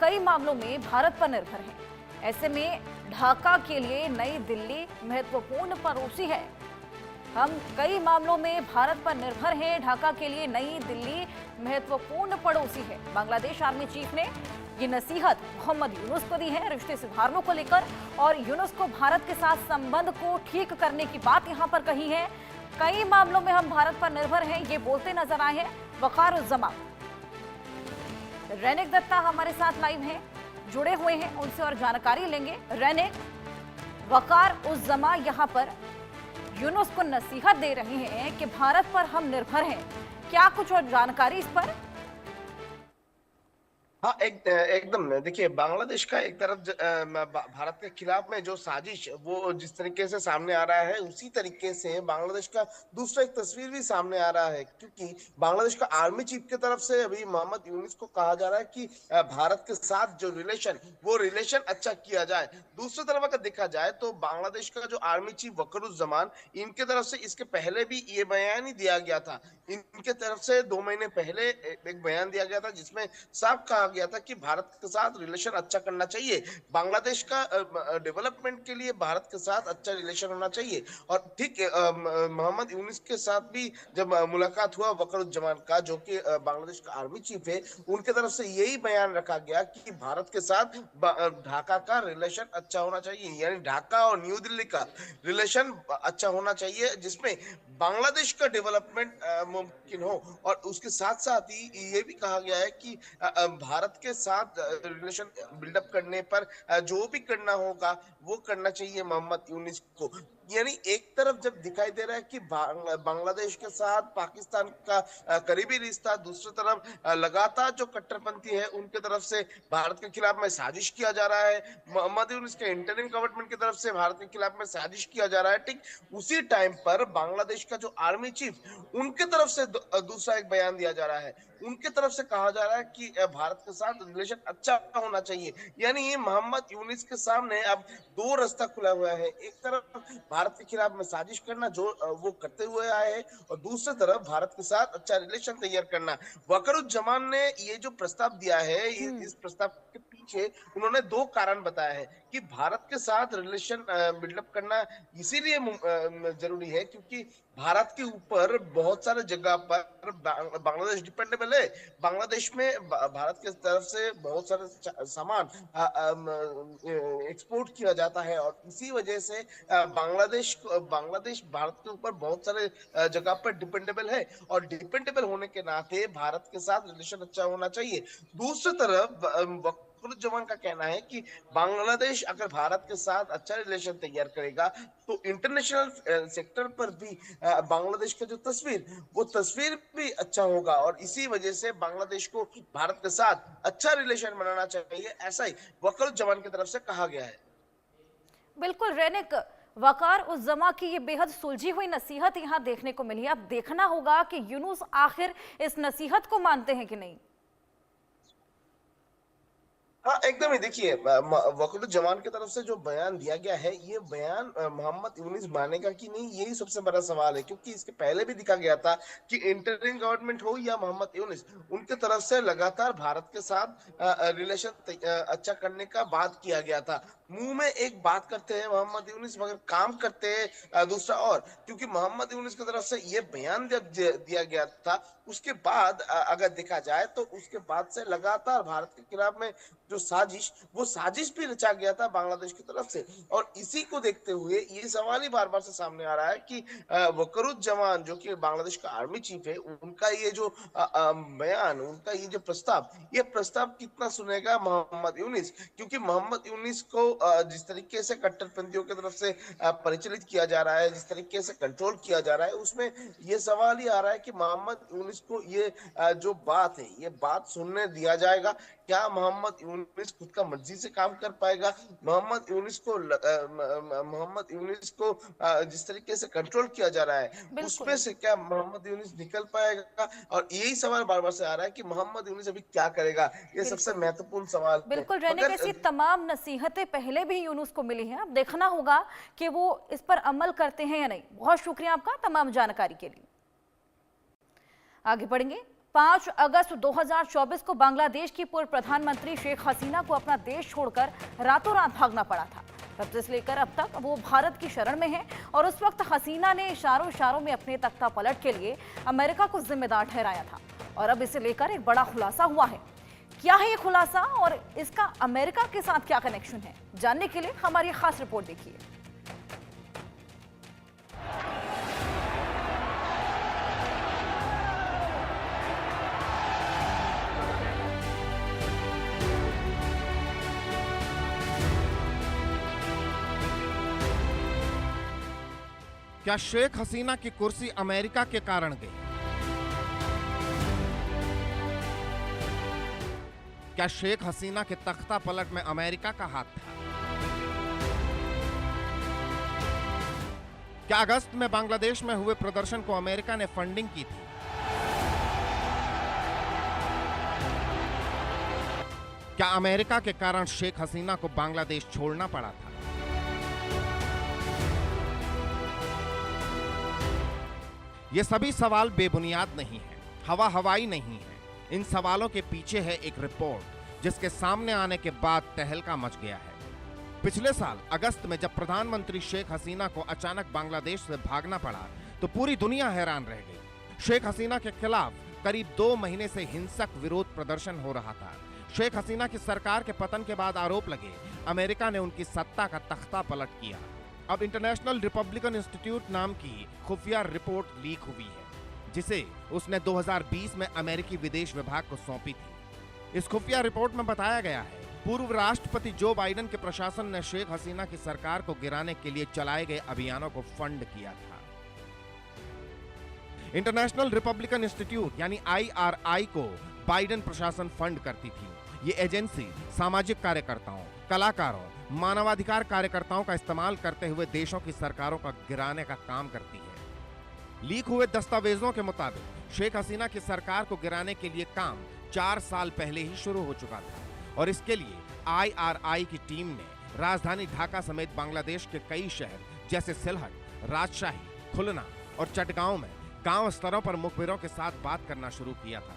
कई मामलों में भारत पर निर्भर हैं। ऐसे में ढाका के लिए नई दिल्ली महत्वपूर्ण पड़ोसी है। हम कई मामलों में भारत पर निर्भर हैं, ढाका के लिए नई दिल्ली महत्वपूर्ण पड़ोसी है। बांग्लादेश आर्मी चीफ ने ये नसीहत मोहम्मद यूनुस को दी है रिश्ते सुधारने को लेकर, और यूनुस को भारत के साथ संबंध को ठीक करने की बात यहां पर कही है। कई मामलों में हम भारत पर निर्भर हैं, ये बोलते नजर आए हैं वकार-उज़-ज़मा। रैनिक दत्ता हमारे साथ लाइव हैं, जुड़े हुए हैं, उनसे और जानकारी लेंगे। रैनिक, वकार-उज़-ज़मा यहां पर यूनुस को नसीहत दे रहे हैं कि भारत पर हम निर्भर हैं, क्या कुछ और जानकारी इस पर? हाँ, एकदम देखिए, बांग्लादेश का एक तरफ भारत के खिलाफ में जो साजिश वो जिस तरीके से सामने आ रहा है, उसी तरीके से बांग्लादेश का दूसरा एक तस्वीर भी सामने आ रहा है, क्योंकि बांग्लादेश का आर्मी चीफ की तरफ से अभी मोहम्मद यूनुस को कहा जा रहा है कि भारत के साथ जो रिलेशन अच्छा किया जाए। दूसरी तरफ अगर देखा जाए तो बांग्लादेश का जो आर्मी चीफ वकरुज्जमान, इनके तरफ से इसके पहले भी ये बयान ही दिया गया था। इनके तरफ से 2 महीने पहले एक बयान दिया गया था, जिसमें साफ कहा गया था कि भारत के साथ रिलेशन अच्छा करना चाहिए। बांग्लादेश का डेवलपमेंट के लिए भारत के साथ अच्छा रिलेशन होना चाहिए। और ठीक मोहम्मद यूनुस के साथ भी जब मुलाकात हुआ वकरुज्जमान का, जो कि बांग्लादेश का आर्मी चीफ है, उनके तरफ से यही बयान रखा गया कि भारत के साथ ढाका का रिलेशन अच्छा होना चाहिए, यानी ढाका और न्यू दिल्ली का रिलेशन अच्छा होना चाहिए, जिसमें बांग्लादेश का डेवलपमेंट मुमकिन हो। और उसके साथ साथ ही ये भी कहा गया है कि भारत के साथ रिलेशन बिल्डअप करने पर जो भी करना होगा वो करना चाहिए मोहम्मद यूनुस को। यानी एक तरफ जब दिखाई दे रहा है कि बांग्लादेश के साथ पाकिस्तान का करीबी रिश्ता, दूसरी तरफ लगातार जो कट्टरपंथी है उनके तरफ से भारत के खिलाफ में साजिश किया जा रहा है, मोहम्मद यूनुस के इंटरिम गवर्नमेंट की तरफ से भारत के खिलाफ में साजिश किया जा रहा है। ठीक उसी टाइम पर बांग्लादेश का जो आर्मी चीफ, उनके तरफ से दूसरा एक बयान दिया जा रहा है। उनके तरफ से कहा जा रहा है कि भारत के साथ रिलेशन अच्छा होना चाहिए। यानी ये मोहम्मद यूनुस के सामने अब दो रास्ता खुला हुआ है। एक तरफ भारत के खिलाफ में साजिश करना, जो वो करते हुए आए हैं, और दूसरी तरफ भारत के साथ अच्छा रिलेशन तैयार करना। वकरुज्जमान ने ये जो प्रस्ताव दिया है, इस प्रस्ताव के पीछे उन्होंने 2 कारण बताया है कि भारत के साथ रिलेशन बिल्डअप करना इसीलिए जरूरी है क्योंकि भारत के ऊपर बहुत सारे जगह पर बांग्लादेश डिपेंडेबल है। बांग्लादेश में भारत की तरफ से बहुत सारे सामान एक्सपोर्ट किया जाता है, और इसी वजह से बांग्लादेश भारत के ऊपर बहुत सारे जगह पर डिपेंडेबल है, और डिपेंडेबल होने के नाते भारत के साथ रिलेशन अच्छा होना चाहिए। दूसरी तरफ वकरुज्जमान का कहना है कि बांग्लादेश अगर भारत के साथ अच्छा रिलेशन तैयार करेगा तो इंटरनेशनल सेक्टर पर भी बांग्लादेश का जो वो तस्वीर भी अच्छा होगा, और इसी वजह से बांग्लादेश को भारत के साथ अच्छा रिलेशन बनाना चाहिए, ऐसा ही वकरुज्जमान की तरफ से कहा गया है। बिल्कुल रैनिक, वकार-उज़-ज़मा की ये बेहद सुलझी हुई नसीहत यहाँ देखने को मिली है। अब देखना होगा कि यूनुस आखिर इस नसीहत को मानते हैं कि नहीं। हाँ, एकदम ही देखिए, वकरुज्जमान की तरफ से जो बयान दिया गया है, ये बयान मोहम्मद यूनुस मानेगा कि नहीं, यही सबसे बड़ा सवाल है, क्योंकि इसके पहले भी दिखा गया था कि इंटरिम गवर्नमेंट हो या मोहम्मद यूनुस, उनके तरफ से लगातार भारत के साथ रिलेशन अच्छा करने का बात किया गया था। मुंह में एक बात करते हैं मोहम्मद यूनुस, मगर काम करते हैं दूसरा और। क्योंकि मोहम्मद यूनुस की तरफ से ये बयान जब दिया गया था, उसके बाद अगर देखा जाए तो उसके बाद से लगातार भारत के खिलाफ में जो साजिश भी रचा गया था बांग्लादेश की तरफ से। और इसी को देखते हुए ये सवाल ही बार बार से सामने आ रहा है कि वकरुज्जमान, जो कि बांग्लादेश का आर्मी चीफ है, उनका ये जो बयान, उनका ये जो ये प्रस्ताव कितना सुनेगा मोहम्मद यूनुस। क्योंकि मोहम्मद यूनुस को जिस तरीके से कट्टरपंथियों की तरफ से परिचालित किया जा रहा है, जिस तरीके से कंट्रोल किया जा रहा है, उसमें ये सवाल ही आ रहा है कि मोहम्मद यूनुस को ये जो बात है, ये बात सुनने दिया जाएगा। क्या मोहम्मद यूनुस खुद का मर्जी से काम कर पाएगा? मोहम्मद यूनुस को जिस तरीके से कंट्रोल किया जा रहा है, उसमें बिल्कुल से क्या मोहम्मद यूनुस निकल पाएगा? और यही सवाल बार बार से आ रहा है कि मोहम्मद यूनुस अभी क्या करेगा। ये सबसे बिल्कुल महत्वपूर्ण सवाल है। बिल्कुल रैनिक, मगर ऐसी तमाम नसीहतें पहले भी यूनुस को मिली हैं। अब देखना होगा कि वो इस पर अमल करते हैं या नहीं। बहुत शुक्रिया आपका तमाम जानकारी के लिए। आगे बढ़ेंगे। 5 अगस्त 2024 को बांग्लादेश की पूर्व प्रधानमंत्री शेख हसीना को अपना देश छोड़कर रातों रात भागना पड़ा था। तब से लेकर अब तक वो भारत की शरण में है और उस वक्त हसीना ने इशारों में अपने तख्ता पलट के लिए अमेरिका को जिम्मेदार ठहराया था। और अब इसे लेकर एक बड़ा खुलासा हुआ है। क्या है ये खुलासा और इसका अमेरिका के साथ क्या कनेक्शन है, जानने के लिए हमारी खास रिपोर्ट देखिए। क्या शेख हसीना की कुर्सी अमेरिका के कारण गई? क्या शेख हसीना के तख्ता पलट में अमेरिका का हाथ था? क्या अगस्त में बांग्लादेश में हुए प्रदर्शन को अमेरिका ने फंडिंग की थी? क्या अमेरिका के कारण शेख हसीना को बांग्लादेश छोड़ना पड़ा था? ये सभी सवाल बेबुनियाद नहीं है, हवाई नहीं है। इन सवालों के पीछे है एक रिपोर्ट जिसके सामने आने के बाद तहलका मच गया है। पिछले साल अगस्त में जब प्रधानमंत्री शेख हसीना को अचानक बांग्लादेश से भागना पड़ा तो पूरी दुनिया हैरान रह गई। शेख हसीना के खिलाफ करीब 2 महीने से हिंसक विरोध प्रदर्शन हो रहा था। शेख हसीना की सरकार के पतन के बाद आरोप लगे अमेरिका ने उनकी सत्ता का तख्ता पलट किया। अब इंटरनेशनल रिपब्लिकन इंस्टीट्यूट नाम की खुफिया रिपोर्ट लीक हुई है जिसे उसने 2020 में अमेरिकी विदेश विभाग को सौंपी थी। इस खुफिया रिपोर्ट में बताया गया है पूर्व राष्ट्रपति जो बाइडेन के प्रशासन ने शेख हसीना की सरकार को गिराने के लिए चलाए गए अभियानों को फंड किया था। इंटरनेशनल रिपब्लिकन इंस्टीट्यूट यानी IRI को बाइडेन प्रशासन फंड करती थी। ये एजेंसी सामाजिक कार्यकर्ताओं, कलाकारों, मानवाधिकार कार्यकर्ताओं का इस्तेमाल करते हुए देशों की सरकारों का गिराने का काम करती है। लीक हुए दस्तावेजों के मुताबिक शेख हसीना की सरकार को गिराने के लिए काम 4 साल पहले ही शुरू हो चुका था और इसके लिए IRI की टीम ने राजधानी ढाका समेत बांग्लादेश के कई शहर जैसे सिलहट, राजशाही, खुलना और चटगांव में गांव स्तरों पर मुखबिरों के साथ बात करना शुरू किया था।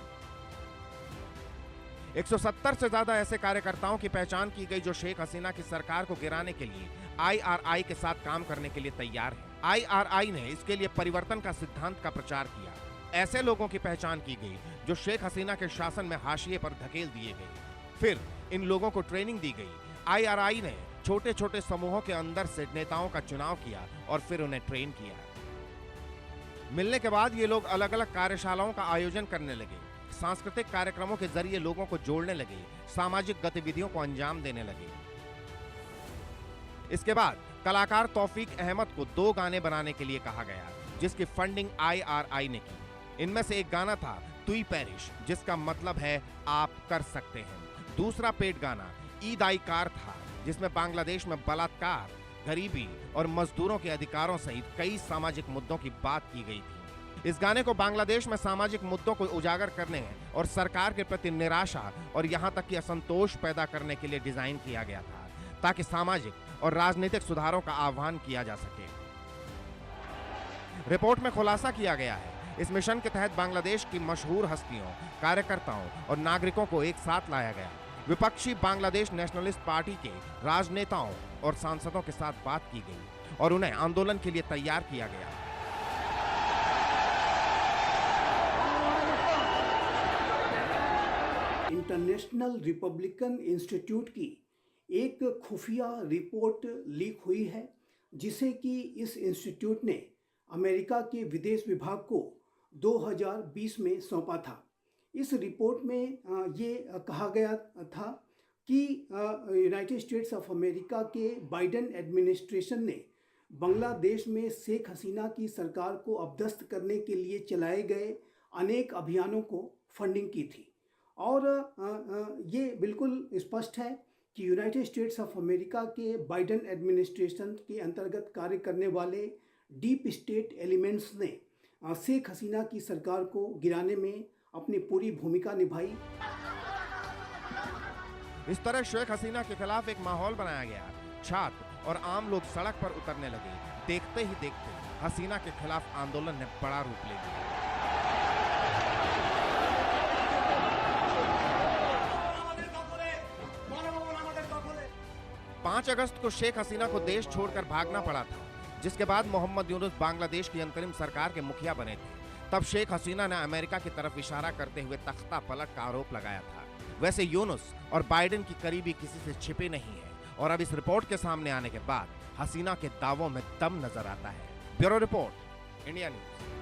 170 से ज्यादा ऐसे कार्यकर्ताओं की पहचान की गई जो शेख हसीना की सरकार को गिराने के लिए IRI के साथ काम करने के लिए तैयार है। IRI ने इसके लिए परिवर्तन का सिद्धांत का प्रचार किया। ऐसे लोगों की पहचान की गई जो शेख हसीना के शासन में हाशिए पर धकेल दिए गए। फिर इन लोगों को ट्रेनिंग दी गई। IRI ने छोटे छोटे समूहों के अंदर से नेताओं का चुनाव किया और फिर उन्हें ट्रेन किया। मिलने के बाद ये लोग अलग अलग कार्यशालाओं का आयोजन करने लगे, सांस्कृतिक कार्यक्रमों के जरिए लोगों को जोड़ने लगे, सामाजिक गतिविधियों को अंजाम देने लगे। इसके बाद कलाकार तौफीक अहमद को 2 गाने बनाने के लिए कहा गया जिसकी फंडिंग IRI ने की। इनमें से एक गाना था तुई पेरिश जिसका मतलब है आप कर सकते हैं। दूसरा पेड गाना ईद आई कार था जिसमें बांग्लादेश में बलात्कार, गरीबी और मजदूरों के अधिकारों सहित कई सामाजिक मुद्दों की बात की गई थी। इस गाने को बांग्लादेश में सामाजिक मुद्दों को उजागर करने और सरकार के प्रति निराशा और यहां तक कि असंतोष पैदा करने के लिए डिजाइन किया गया था ताकि सामाजिक और राजनीतिक सुधारों का आह्वान किया जा सके। रिपोर्ट में खुलासा किया गया है इस मिशन के तहत बांग्लादेश की मशहूर हस्तियों, कार्यकर्ताओं और नागरिकों को एक साथ लाया गया। विपक्षी बांग्लादेश नेशनलिस्ट पार्टी के राजनेताओं और सांसदों के साथ बात की गई और उन्हें आंदोलन के लिए तैयार किया गया। इंटरनेशनल रिपब्लिकन इंस्टीट्यूट की एक खुफिया रिपोर्ट लीक हुई है जिसे कि इस इंस्टीट्यूट ने अमेरिका के विदेश विभाग को 2020 में सौंपा था। इस रिपोर्ट में ये कहा गया था कि यूनाइटेड स्टेट्स ऑफ अमेरिका के बाइडेन एडमिनिस्ट्रेशन ने बांग्लादेश में शेख हसीना की सरकार को अपदस्थ करने के लिए चलाए गए अनेक अभियानों को फंडिंग की थी। और ये बिल्कुल स्पष्ट है कि यूनाइटेड स्टेट्स ऑफ अमेरिका के बाइडेन एडमिनिस्ट्रेशन के अंतर्गत कार्य करने वाले डीप स्टेट एलिमेंट्स ने शेख हसीना की सरकार को गिराने में अपनी पूरी भूमिका निभाई। इस तरह शेख हसीना के खिलाफ एक माहौल बनाया गया। छात्र और आम लोग सड़क पर उतरने लगे। देखते ही देखते हसीना के खिलाफ आंदोलन ने बड़ा रूप ले लिया। 5 अगस्त को शेख हसीना को देश छोड़कर भागना पड़ा था, जिसके बाद मोहम्मद यूनुस बांग्लादेश की अंतरिम सरकार के मुखिया बने थे। तब शेख हसीना ने अमेरिका की तरफ इशारा करते हुए तख्ता पलट का आरोप लगाया था। वैसे यूनुस और बाइडेन की करीबी किसी से छिपी नहीं है और अब इस रिपोर्ट के सामने आने के बाद हसीना के दावों में दम नजर आता है। Bureau report, India news.